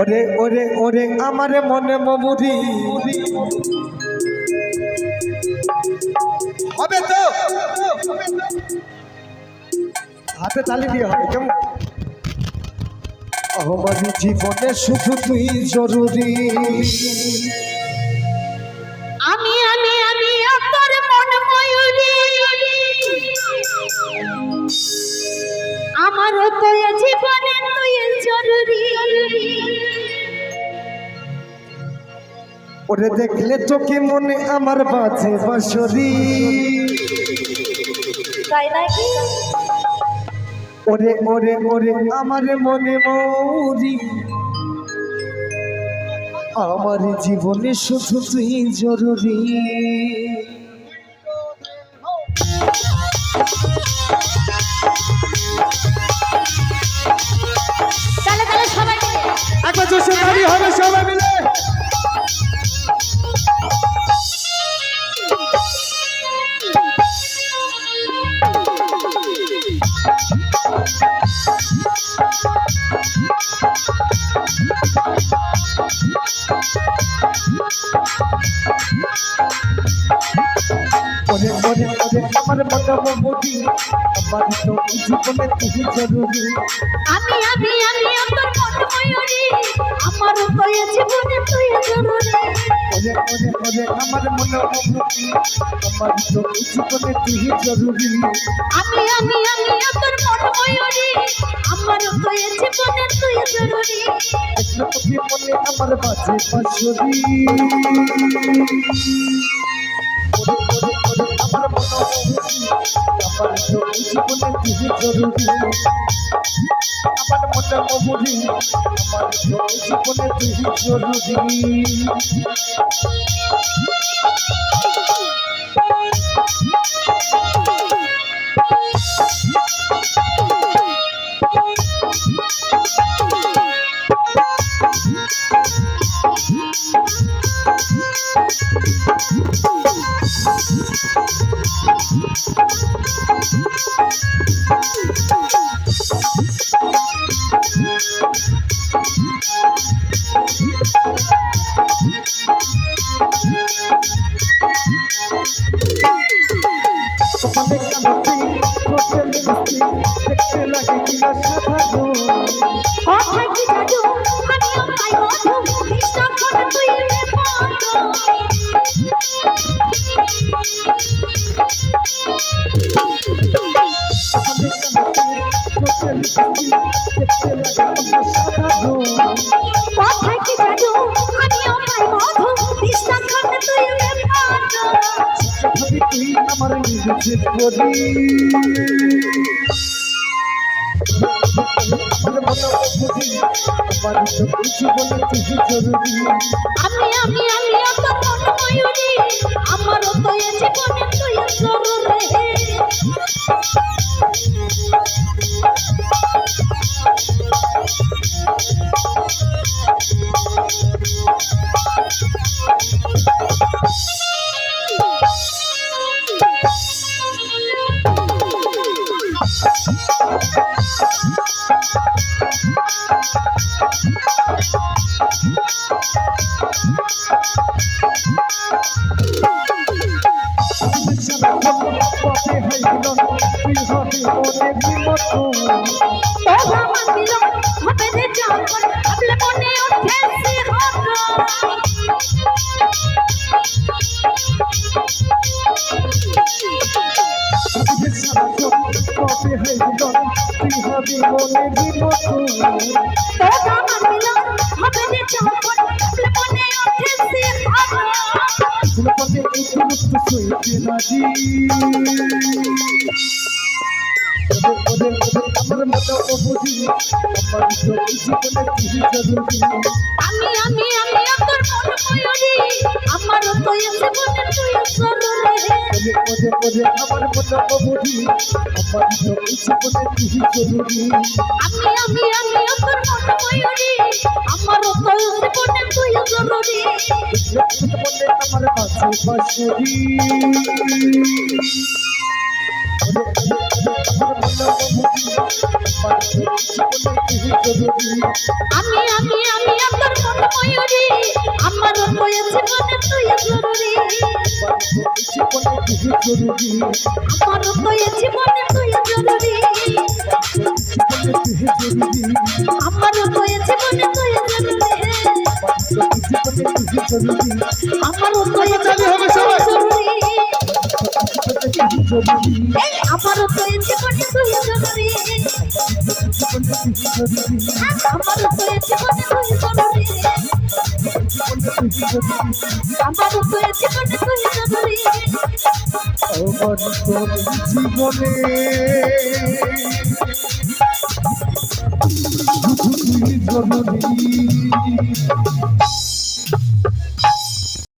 ওরে ওরে ওরে আমারে মনে মমুরি হবে তো হাতে তালি দিয়ে হবে কেমন আমার জীবনে শুধু তুই জরুরি আমি আমি আমি তোর মন ময়ূরী আমারও তো এ জীবনে তুই জরুরি ওরে দেখলে তোকে মনে আমার বাজে বাঁশরি তাই নাকি ওরে ওরে ওরে আমার মনে মৌরি আমার জীবনে শুধু তুই জরুরি তাহলে তাহলে সবাই মিলে একবার জোশে দাঁড়ি হবে সবাই মিলে ওরে ওরে ওরে আমার মনে আমার তো জীবনে তুই জরুরি আমি আমি আমি তোর মন ময়ূরী আমারও তো এ জীবনে তুই জরুরি ওরে ওরে ওরে আমার মনে আমার তো জীবনে তুই জরুরি আমি আমি আমি তোর মন ময়ূরী আমারও তো এ জীবনে তুই জরুরি দেখলে তোকে মনে আমার বাজে বাঁশরি ওরে ওরে ওরে আমার মনে আমার তো জীবনে তুই জরুরি আমার মনে আমার তো জীবনে তুই জরুরি তোমাদের কানতি হোটেল মিষ্টি দেখতে লাগে কিনা সাধারণ কথায় কি জাদু আমিও পাই মধু বিশ্বাস করে তুই রে বন্ধু তোমাদের কানতি হোটেল মিষ্টি দেখতে লাগে কিনা সাধারণ কথায় কি জাদু আমিও পাই মধু বিশ্বাস করে তুই রে বন্ধু ভাবি তুই আমার নিজে করি আমার তো জীবনে তুই জরুরি আমি আমি আমি তোর মন ময়ূরী আমারও তো এ জীবনে তুই জরুরি পথে হইল তুই হবে অনেক মতো তোরা আমার মিলন হবে রে জান ভাবলে মনে ওঠে সে পথে হইল তুই হবে অনেক মতো তোরা আমার মিলন হবে রে জান ভাবলে মনে ওঠে সে পথে এই সমস্ত সইতে রাজি ওদের আমার মতো বুঝি আমার তো জীবনে তুই জরুরি আমি আমি আমি তোর মন ময়ূরী আমারও তো এ জীবনে তুই জরুরি ওদের আমার মতো বুঝি আমার তো জীবনে তুই জরুরি আমি আমি আমি তোর মন ময়ূরী আমারও তো এ জীবনে তুই জরুরি মনে আমার কাছে বাঁশরি আমার মতো বুঝি আমার তো জীবনে তুই জরুরি আমি আপনার মন ময়ূরী আমার তো এ জীবনে তুই জরুরি জীবনে তুই জরুরি আমার তো এ জীবনে তুই জরুরি জীবনে তুই জরুরি আমার তো এ জীবনে তুই জরুরি জীবনে তুই জরুরি আমার তো এ চালু হবে সবাই। জরুরি জরুরি আমার তো এ জীবনে তুই জরুরি জীবনে তুই জরুরি আমার তো এ জীবনে তুই জরুরি জীবনে তুই জরুরি আমার তো এ জীবনে তুই জরুরি আমার তোর জীবনে তুই জরুরি